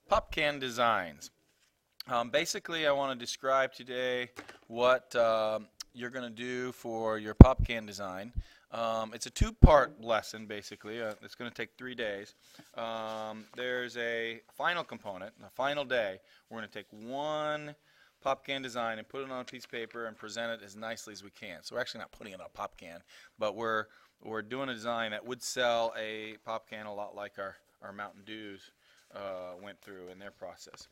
Pop can designs. Basically, I want to describe today what you're going to do for your pop can design. It's a two-part lesson, basically. It's going to take 3 days. There's a final component, a final day. We're going to take one pop can design and put it on a piece of paper and present it as nicely as we can. So we're actually not putting it on a pop can, but we're doing a design that would sell a pop can a lot like our Mountain Dews went through in their process.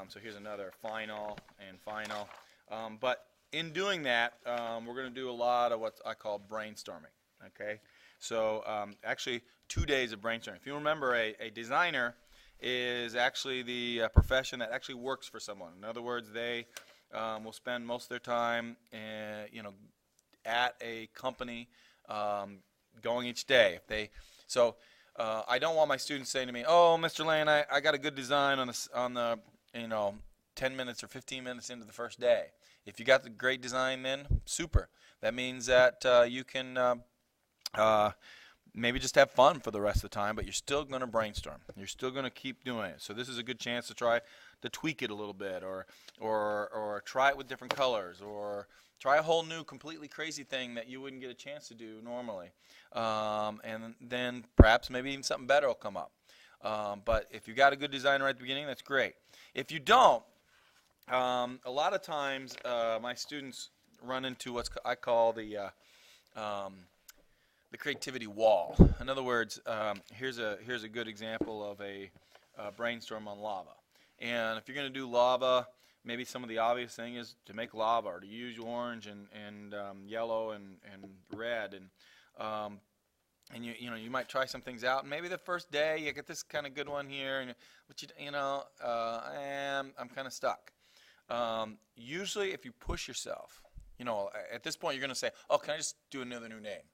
So here's another final and final. But in doing that, we're going to do a lot of what I call brainstorming. Okay, so actually 2 days of brainstorming. If you remember, a designer is actually the profession that actually works for someone. In other words, they will spend most of their time, at a company, going each day. I don't want my students saying to me, "Oh, Mr. Lane, I got a good design on the 10 minutes or 15 minutes into the first day." If you got the great design, then super. That means that you can maybe just have fun for the rest of the time, but you're still going to brainstorm. You're still going to keep doing it. So this is a good chance to try to tweak it a little bit, or try it with different colors, or try a whole new, completely crazy thing that you wouldn't get a chance to do normally. And then perhaps maybe even something better will come up. But if you got a good design right at the beginning, that's great. If you don't, a lot of times my students run into what I call the creativity wall. In other words, here's a good example of a brainstorm on lava. And if you're going to do lava, maybe some of the obvious thing is to make lava, or to use orange and yellow and red, and you might try some things out, and maybe the first day you get this kind of good one here, but I'm kind of stuck. Usually, if you push yourself, at this point you're going to say, "Oh, can I just do another new name?"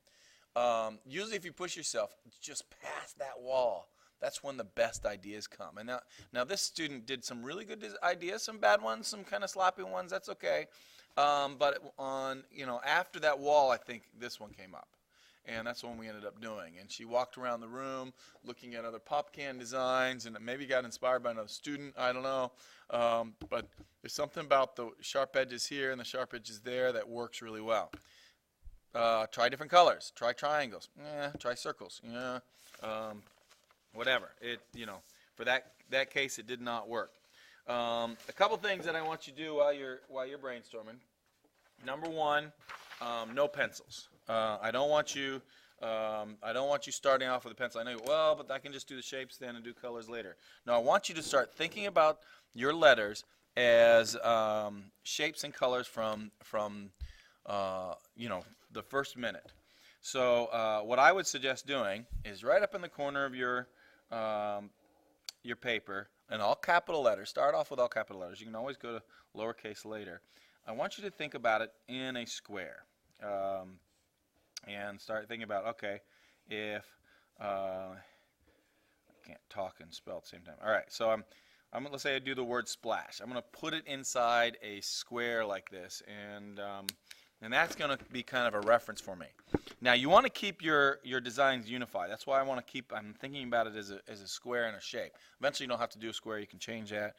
Usually, if you push yourself just past that wall, that's when the best ideas come. And now this student did some really good ideas, some bad ones, some kind of sloppy ones. That's okay. But after that wall, I think this one came up. And that's what we ended up doing. And she walked around the room looking at other pop can designs, and maybe got inspired by another student. I don't know. But there's something about the sharp edges here and the sharp edges there that works really well. Try different colors. Try triangles. Try circles. Whatever. For that case, it did not work. A couple things that I want you to do while you're brainstorming. Number one, no pencils. I don't want you starting off with a pencil. I know, but I can just do the shapes then and do colors later. No, I want you to start thinking about your letters as shapes and colors from the first minute. So what I would suggest doing is right up in the corner of your paper, in all capital letters. Start off with all capital letters. You can always go to lowercase later. I want you to think about it in a square. And start thinking about, okay, if I can't talk and spell at the same time. All right, so let's say I do the word splash. I'm going to put it inside a square like this, and that's going to be kind of a reference for me. Now you want to keep your designs unified. That's why I'm thinking about it as a square and a shape. Eventually you don't have to do a square. You can change that.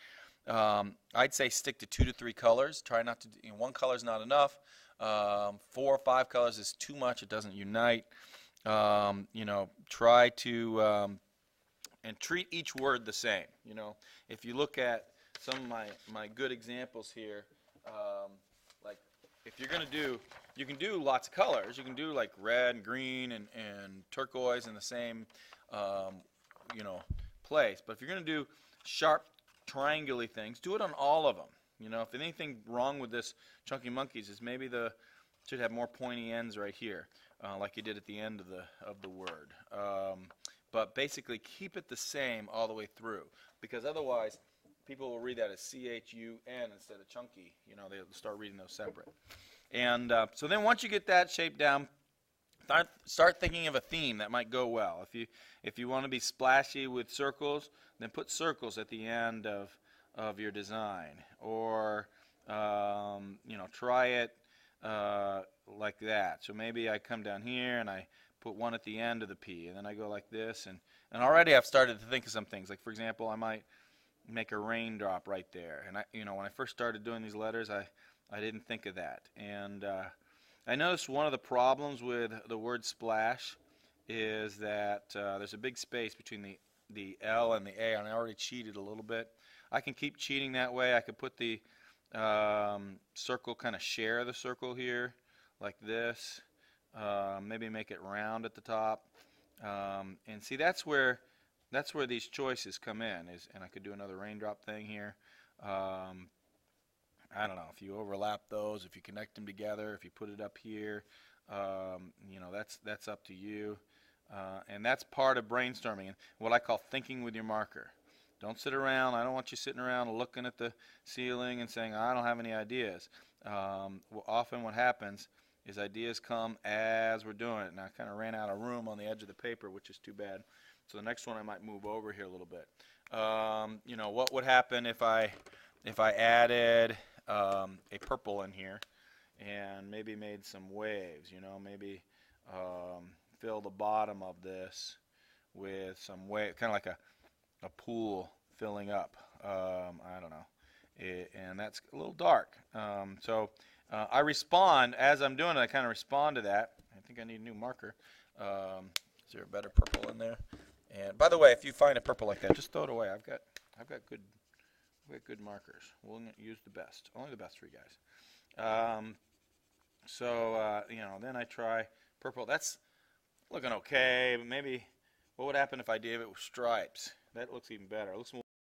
I'd say stick to 2 to 3 colors. Try not to. One color is not enough. 4 or 5 colors is too much. It doesn't unite. Try to and treat each word the same. If you look at some of my good examples here, like if you're going to do, you can do lots of colors. You can do like red and green and turquoise in the same place. But if you're going to do sharp triangle-y things, do it on all of them. If anything wrong with this Chunky Monkeys is maybe should have more pointy ends right here, like you did at the end of the word. But basically, keep it the same all the way through, because otherwise, people will read that as C-H-U-N instead of chunky. They'll start reading those separate. And so then once you get that shape down, start thinking of a theme that might go well. If you want to be splashy with circles, then put circles at the end of your design, or try it like that. So maybe I come down here and I put one at the end of the P, and then I go like this, and already I've started to think of some things. Like, for example, I might make a raindrop right there. And when I first started doing these letters, I didn't think of that. And I noticed one of the problems with the word splash is that there's a big space between the L and the A, and I already cheated a little bit. I can keep cheating that way. I could put the circle, kind of share the circle here like this. Maybe make it round at the top. And see, that's where these choices come in. And I could do another raindrop thing here. I don't know if you overlap those, if you connect them together, if you put it up here. That's up to you. And that's part of brainstorming and what I call thinking with your marker. Don't sit around. I don't want you sitting around looking at the ceiling and saying, I don't have any ideas. Often what happens is ideas come as we're doing it. And I kind of ran out of room on the edge of the paper, which is too bad. So the next one I might move over here a little bit. What would happen if I added a purple in here and maybe made some waves, maybe fill the bottom of this with some wave, kind of like a pool filling up. I don't know. And that's a little dark. So I respond, as I'm doing it, I kind of respond to that. I think I need a new marker. Is there a better purple in there? And by the way, if you find a purple like that, just throw it away. I've got good markers. We'll use the best, only the best for you guys. Then I try purple. That's looking okay, but maybe what would happen if I did it with stripes? That looks even better. It looks more